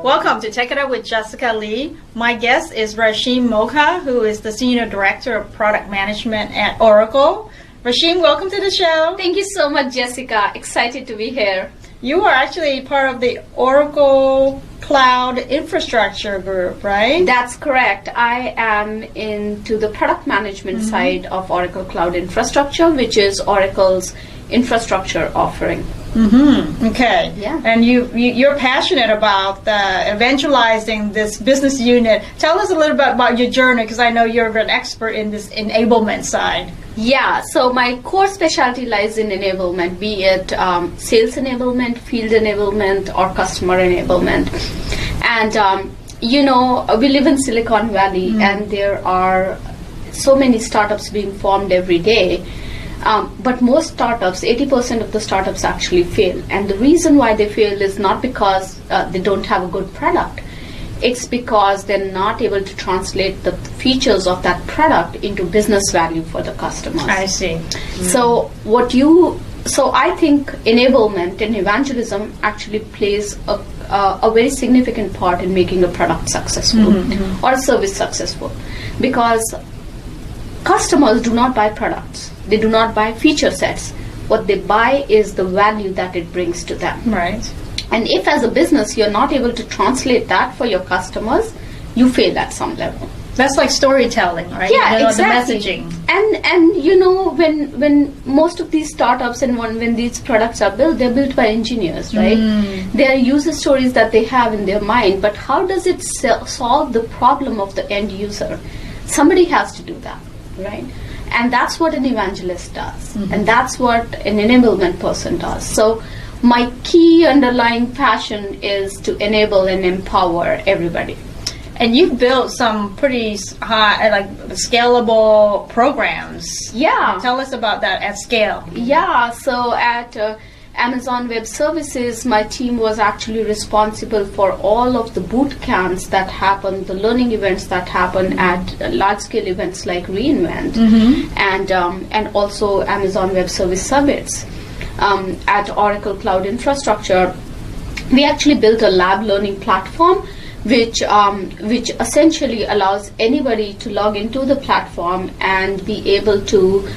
Welcome to Take It Up with Jessica Lee. My guest is Rashim Mogha, who is the Senior Director of Product Management at Oracle. Rashim, welcome to the show. Thank you so much, Jessica. Excited to be here. You are actually part of the Oracle Cloud Infrastructure Group, right? That's correct. I am into the product management side of Oracle Cloud Infrastructure, which is Oracle's infrastructure offering. Okay. Yeah. And you're passionate about evangelizing this business unit. Tell us a little bit about your journey, because I know you're an expert in this enablement side. Yeah, so my core specialty lies in enablement, be it sales enablement, field enablement, or customer enablement. And, we live in Silicon Valley, and there are so many startups being formed every day. But most startups, 80% of the startups actually fail. And the reason why they fail is not because they don't have a good product. It's because they're not able to translate the features of that product into business value for the customers. I see. So I think enablement and evangelism actually plays a very significant part in making a product successful or a service successful. Because customers do not buy products. They do not buy feature sets. What they buy is the value that it brings to them. Right. And if as a business you're not able to translate that for your customers, you fail at some level. That's like storytelling, right? Yeah, exactly. The messaging. And when most of these startups and when these products are built, they're built by engineers, right? They are user stories that they have in their mind, but how does it solve the problem of the end user? Somebody has to do that, right? And that's what an evangelist does. And that's what an enablement person does. So my key underlying passion is to enable and empower everybody. And you've built some pretty high, scalable programs. Yeah. Tell us about that at scale. Yeah, so at Amazon Web Services, my team was actually responsible for all of the boot camps that happen, the learning events that happen at large-scale events like reInvent, and also Amazon Web Service Summits. At Oracle Cloud Infrastructure, we actually built a lab learning platform which essentially allows anybody to log into the platform and be able to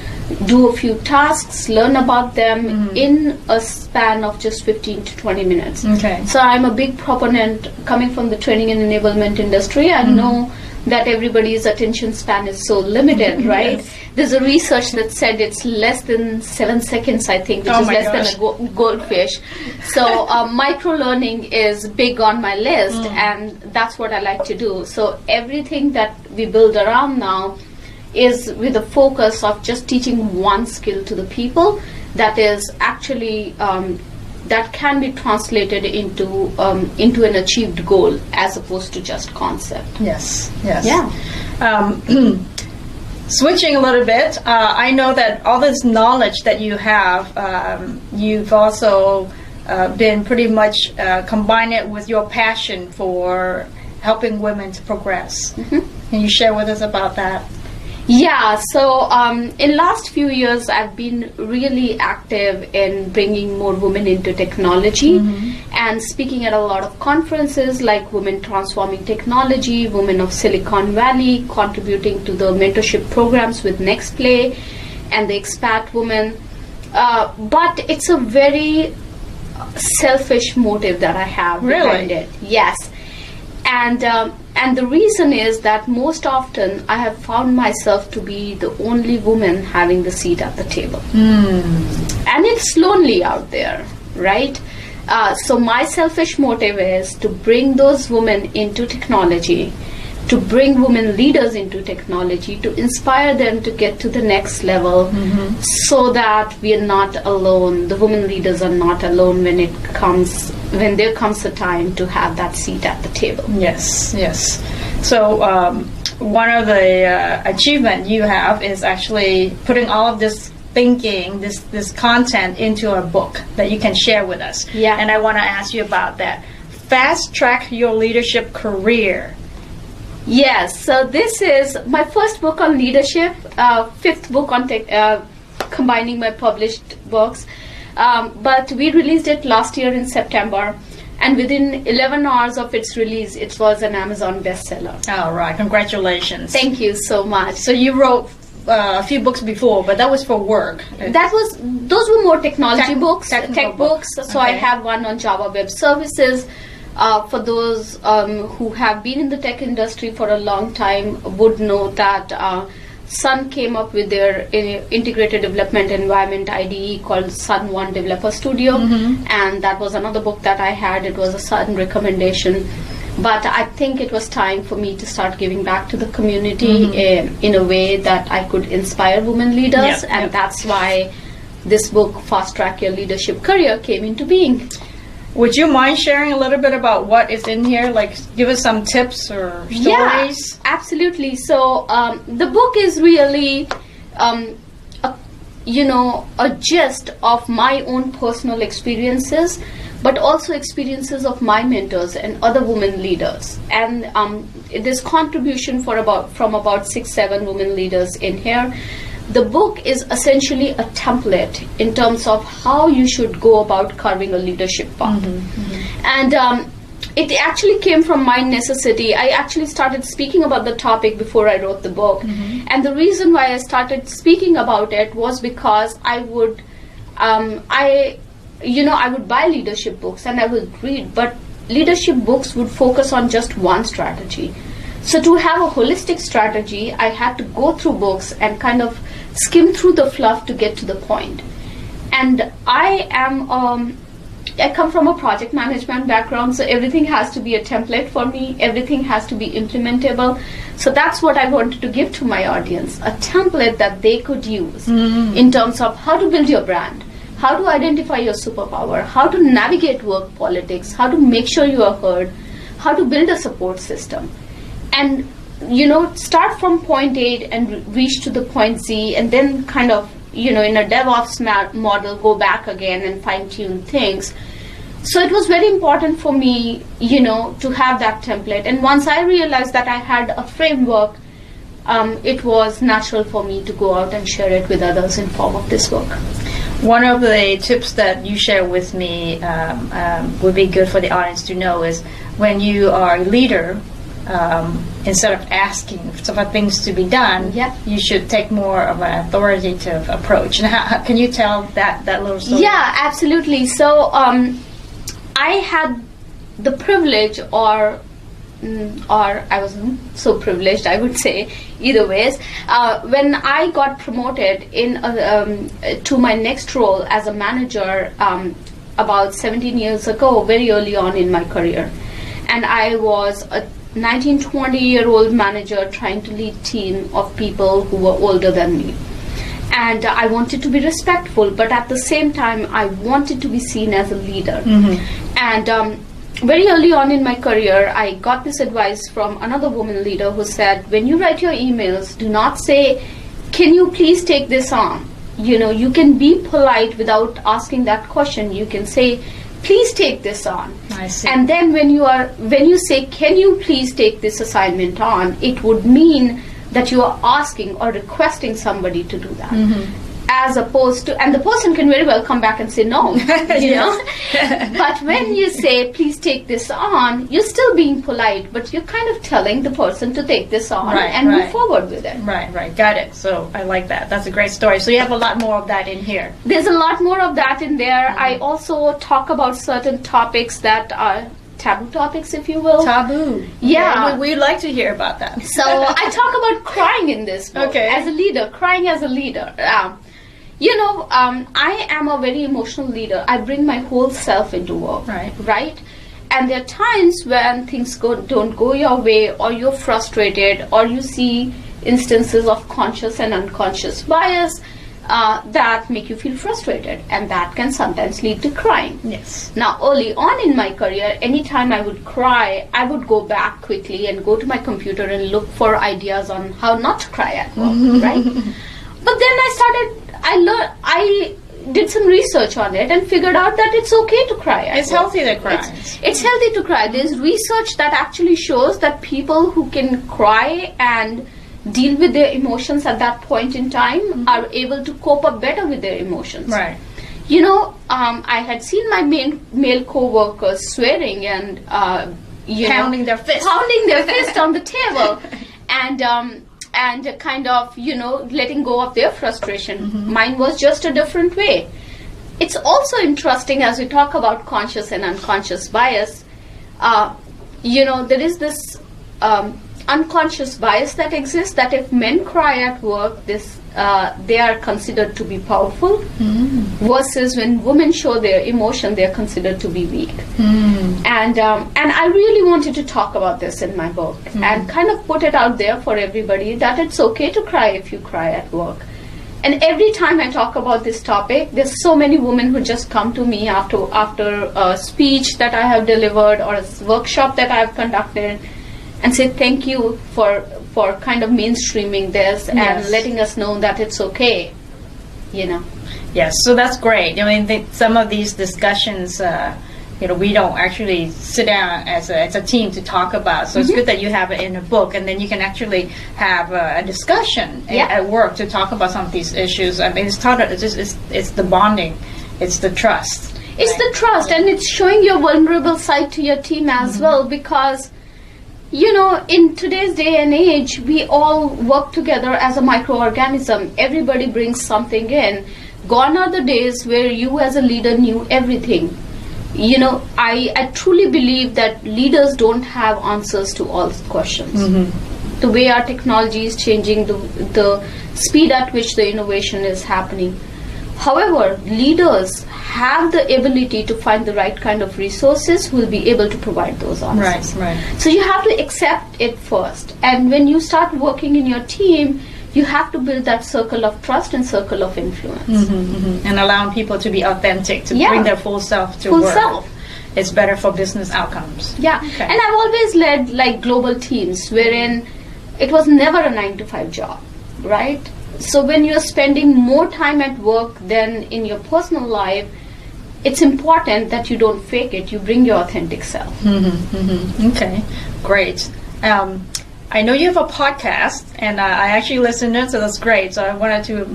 do a few tasks, learn about them in a span of just 15 to 20 minutes. Okay. So I'm a big proponent, coming from the training and enablement industry. I know that everybody's attention span is so limited, right? Yes. There's a research that said it's less than 7 seconds, I think, which is less than a goldfish. So micro-learning is big on my list, and that's what I like to do. So everything that we build around now is with a focus of just teaching one skill to the people that is actually that can be translated into an achieved goal as opposed to just concept. Yes. Yes. Yeah. Switching a little bit, I know that all this knowledge that you have, you've also been pretty much combine it with your passion for helping women to progress. Can you share with us about that? Yeah, so in last few years, I've been really active in bringing more women into technology and speaking at a lot of conferences like Women Transforming Technology, Women of Silicon Valley, contributing to the mentorship programs with Next Play and the Expat Women. But it's a very selfish motive that I have behind it. Yes. And the reason is that most often I have found myself to be the only woman having the seat at the table. And it's lonely out there, right? So my selfish motive is to bring those women into technology, to bring women leaders into technology, to inspire them to get to the next level so that we are not alone. The women leaders are not alone when there comes a time to have that seat at the table. Yes, yes. So one of the achievement you have is actually putting all of this thinking, this content into a book that you can share with us. Yeah. And I want to ask you about that. Fast Track Your Leadership Career. Yes, so this is my first book on leadership, fifth book on combining my published books. But we released it last year in September. And within 11 hours of its release, it was an Amazon bestseller. All right, congratulations. Thank you so much. So you wrote a few books before, but that was for work. Those were more technology books, tech books. So I Okay. have one on Java Web Services. For those who have been in the tech industry for a long time would know that Sun came up with their integrated development environment IDE called Sun One Developer Studio, and that was another book that I had. It was a Sun recommendation. But I think it was time for me to start giving back to the community in a way that I could inspire women leaders, and that's why this book, Fast Track Your Leadership Career, came into being. Would you mind sharing a little bit about what is in here? Like, give us some tips or stories? Yeah, absolutely. So the book is really, a gist of my own personal experiences, but also experiences of my mentors and other women leaders. And there's contribution from about 6-7 women leaders in here. The book is essentially a template in terms of how you should go about carving a leadership path. And it actually came from my necessity. I actually started speaking about the topic before I wrote the book. And the reason why I started speaking about it was because I would buy leadership books and I would read, but leadership books would focus on just one strategy. So to have a holistic strategy, I had to go through books and kind of skim through the fluff to get to the point. And I come from a project management background, so everything has to be a template for me. Everything has to be implementable. So that's what I wanted to give to my audience, a template that they could use in terms of how to build your brand, how to identify your superpower, how to navigate work politics, how to make sure you are heard, how to build a support system. And, start from point A and reach to the point Z, and then kind of, in a DevOps model, go back again and fine-tune things. So it was very important for me, to have that template. And once I realized that I had a framework, it was natural for me to go out and share it with others in form of this book. One of the tips that you share with me would be good for the audience to know is when you are a leader, instead of asking for things to be done, you should take more of an authoritative approach. And how can you tell that little story? Yeah, absolutely. So I had the privilege, or I wasn't so privileged, I would say, either ways. When I got promoted to my next role as a manager about 17 years ago, very early on in my career, and I was a 19-20-year-old manager trying to lead a team of people who were older than me. And I wanted to be respectful, but at the same time, I wanted to be seen as a leader. And very early on in my career, I got this advice from another woman leader who said, when you write your emails, do not say, can you please take this on? You can be polite without asking that question. You can say, please take this on. I see. And then when you say, can you please take this assignment on, it would mean that you are asking or requesting somebody to do that. As opposed to, and the person can very well come back and say no, But when you say, please take this on, you're still being polite, but you're kind of telling the person to take this on and move forward with it. Right. Got it. So I like that. That's a great story. So you have a lot more of that in here. There's a lot more of that in there. I also talk about certain topics that are taboo topics, if you will. Taboo. Yeah. Okay. We'd like to hear about that. So I talk about crying in this book. As a leader, crying as a leader. I am a very emotional leader. I bring my whole self into work. Right? And there are times when things don't go your way, or you're frustrated, or you see instances of conscious and unconscious bias that make you feel frustrated, and that can sometimes lead to crying. Yes. Now, early on in my career, anytime I would cry, I would go back quickly and go to my computer and look for ideas on how not to cry at work, right? But then I did some research on it and figured out that it's okay to cry. It's healthy to cry. It's healthy to cry. There's research that actually shows that people who can cry and deal with their emotions at that point in time are able to cope up better with their emotions. Right. I had seen my male co-workers swearing and pounding their fist on the table, and kind of letting go of their frustration. Mine was just a different way. It's also interesting as we talk about conscious and unconscious bias. There is this unconscious bias that exists, that if men cry at work, they are considered to be powerful, versus when women show their emotion, they are considered to be weak. And I really wanted to talk about this in my book and kind of put it out there for everybody that it's okay to cry if you cry at work. And every time I talk about this topic, there's so many women who just come to me after a speech that I have delivered or a workshop that I have conducted and say thank you for kind of mainstreaming this and letting us know that it's okay, Yes, so that's great. I mean, some of these discussions, we don't actually sit down as a team to talk about. So it's good that you have it in a book, and then you can actually have a discussion at work to talk about some of these issues. I mean, it's the bonding, it's the trust. It's the trust, and it's showing your vulnerable side to your team as well, because in today's day and age, we all work together as a microorganism. Everybody brings something in. Gone are the days where you as a leader knew everything. I truly believe that leaders don't have answers to all questions. The way our technology is changing, the speed at which the innovation is happening. However, leaders have the ability to find the right kind of resources who will be able to provide those answers. Right. So you have to accept it first. And when you start working in your team, you have to build that circle of trust and circle of influence. And allowing people to be authentic, to bring their full self to work. It's better for business outcomes. Yeah. Okay. And I've always led global teams wherein it was never a 9-to-5 job, right? So when you're spending more time at work than in your personal life, it's important that you don't fake it. You bring your authentic self. Okay, great. I know you have a podcast, and I actually listened to it, so that's great. So I wanted to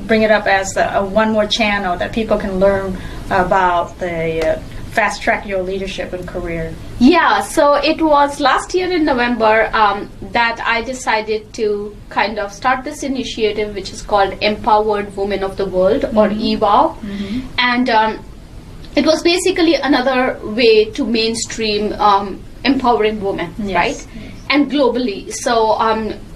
bring it up as one more channel that people can learn about the fast track your leadership and career. Yeah, so it was last year in November that I decided to kind of start this initiative, which is called Empowered Women of the World, or EWOW. And it was basically another way to mainstream empowering women, right? And globally. So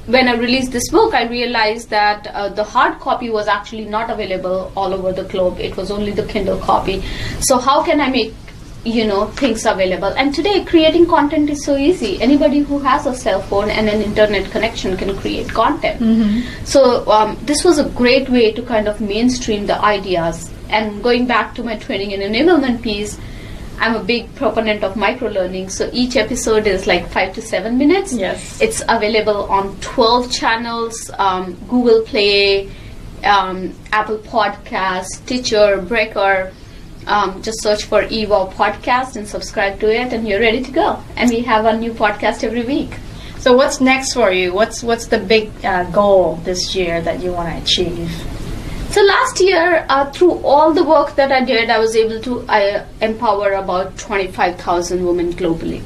when I released this book, I realized that the hard copy was actually not available all over the globe. It was only the Kindle copy. So how can I make things available? And today creating content is so easy. Anybody who has a cell phone and an internet connection can create content. So this was a great way to kind of mainstream the ideas. And going back to my training and enablement piece, I'm a big proponent of micro-learning, so each episode is like 5 to 7 minutes. Yes. It's available on 12 channels, Google Play, Apple Podcasts, Stitcher, Breaker. Just search for EWOW Podcast and subscribe to it, and you're ready to go. And we have a new podcast every week. So what's next for you? What's the big goal this year that you want to achieve? So last year, through all the work that I did, I was able to empower about 25,000 women globally.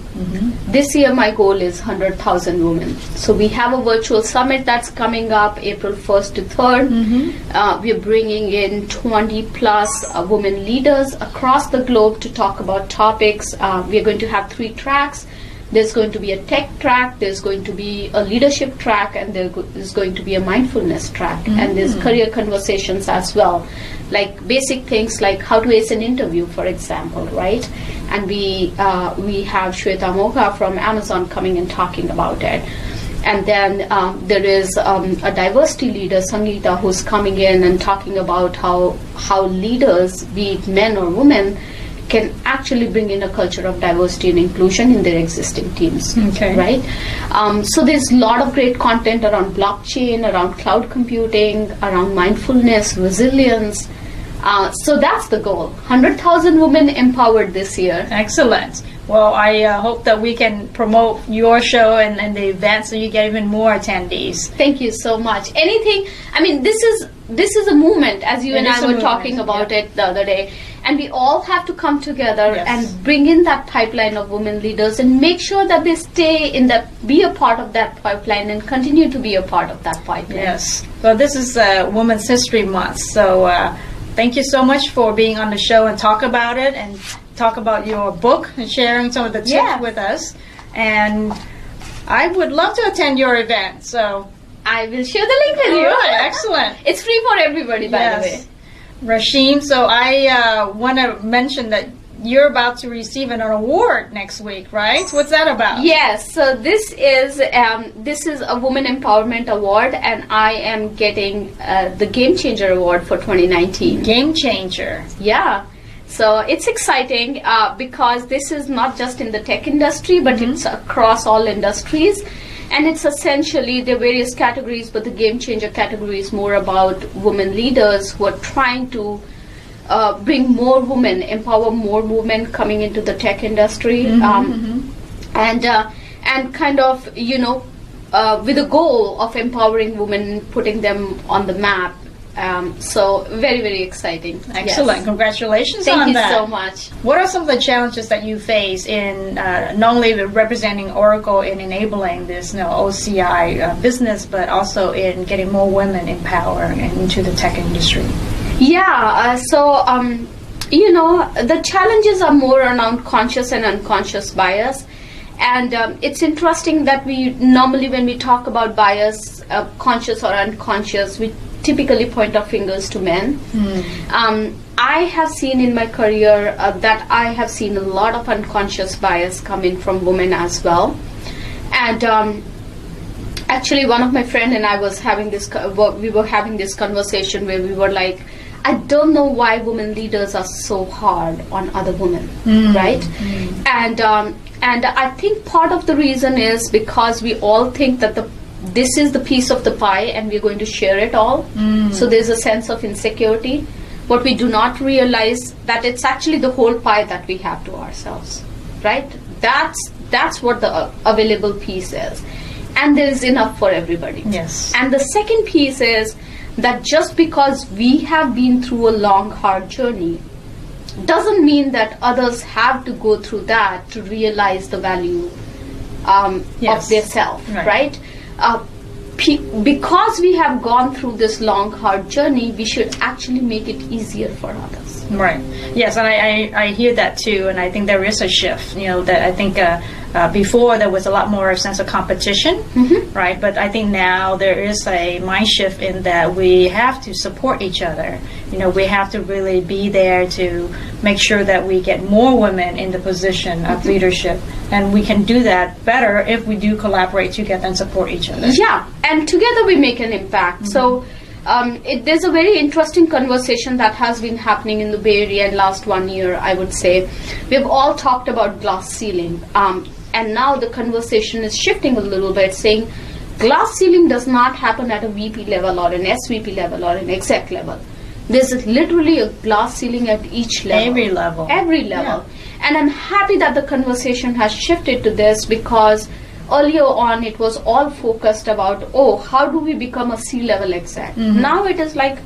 This year, my goal is 100,000 women. So we have a virtual summit that's coming up April 1st to 3rd. We're bringing in 20 plus women leaders across the globe to talk about topics. We're going to have 3 tracks. There's going to be a tech track, there's going to be a leadership track, and there's going to be a mindfulness track. And there's career conversations as well, like basic things like how to ace an interview, for example, right? And we have Rashim Mogha from Amazon coming and talking about it. And then there is a diversity leader, Sangeeta, who's coming in and talking about how leaders, be it men or women, can actually bring in a culture of diversity and inclusion in their existing teams, right? So there's a lot of great content around blockchain, around cloud computing, around mindfulness, resilience. So that's the goal. 100,000 women empowered this year. Excellent. Well, I hope that we can promote your show and the event so you get even more attendees. Thank you so much. Anything, I mean, this is a movement, as you and I were talking about it the other day. And we all have to come together and bring in that pipeline of women leaders and make sure that they stay in that, be a part of that pipeline and continue to be a part of that pipeline. Yes. Well, this is Women's History Month. So thank you so much for being on the show and talk about it and talk about your book and sharing some of the tips with us. And I would love to attend your event. So I will share the link with you. All right, excellent. It's free for everybody, by the way. Rashim, so I want to mention that you're about to receive an award next week, right? What's that about? Yes, so this is a Women Empowerment Award, and I am getting the Game Changer Award for 2019. Game Changer. Yeah. So it's exciting because this is not just in the tech industry, but it's across all industries. And it's essentially, there are various categories, but the Game Changer category is more about women leaders who are trying to bring more women, empower more women coming into the tech industry, and kind of, you know, with the goal of empowering women, putting them on the map. So very, very exciting. Excellent. Yes. Congratulations on that. Thank you so much. What are some of the challenges that you face in not only representing Oracle in enabling this OCI business, but also in getting more women empowered into the tech industry? Yeah, you know, the challenges are more around conscious and unconscious bias. And it's interesting that we normally, when we talk about bias, conscious or unconscious, we typically point our fingers to men. I have seen in my career that I have seen a lot of unconscious bias come in from women as well. And actually, one of my friend and I was having this, we were having this conversation where we were like, I don't know why women leaders are so hard on other women, right? And I think part of the reason is because we all think that this is the piece of the pie and we're going to share it all. So there's a sense of insecurity. What we do not realize that it's actually the whole pie that we have to ourselves, right? That's what the available piece is. And there is enough for everybody. Yes. And the second piece is that just because we have been through a long, hard journey doesn't mean that others have to go through that to realize the value of their self, right? Because we have gone through this long, hard journey, we should actually make it easier for others. Right. Yes, and I hear that too, and I think there is a shift. You know, that I think before there was a lot more sense of competition, right? But I think now there is a mind shift in that we have to support each other. You know, we have to really be there to make sure that we get more women in the position of leadership, and we can do that better if we do collaborate together and support each other. Yeah, and together we make an impact. So there's a very interesting conversation that has been happening in the Bay Area in last 1 year, I would say. We've all talked about glass ceiling, and now the conversation is shifting a little bit, saying glass ceiling does not happen at a VP level or an SVP level or an exec level. There's literally a glass ceiling at each level. Every level. Every level. Yeah. And I'm happy that the conversation has shifted to this, because earlier on it was all focused about, oh, how do we become a C-level exec? Now it is like,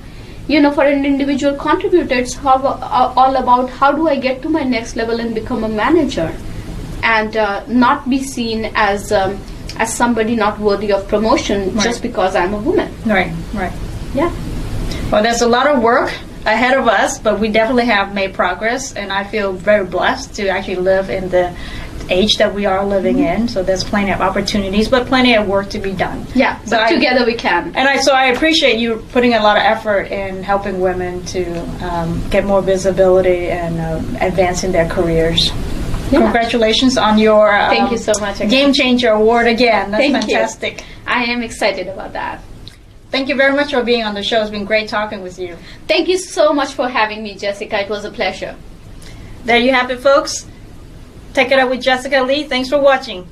you know, for an individual contributor, it's all about how do I get to my next level and become a manager, and not be seen as somebody not worthy of promotion just because I'm a woman. Right, right. Yeah. Well, there's a lot of work ahead of us, but we definitely have made progress, and I feel very blessed to actually live in the age that we are living in. So there's plenty of opportunities, but plenty of work to be done. Yeah, but together we can. And I appreciate you putting a lot of effort in helping women to get more visibility and advance in their careers. Yeah. Congratulations on your thank you so much again. Game Changer Award again. That's fantastic. You. I am excited about that. Thank you very much for being on the show. It's been great talking with you. Thank you so much for having me, Jessica. It was a pleasure. There you have it, folks. Take it up with Jessica Lee. Thanks for watching.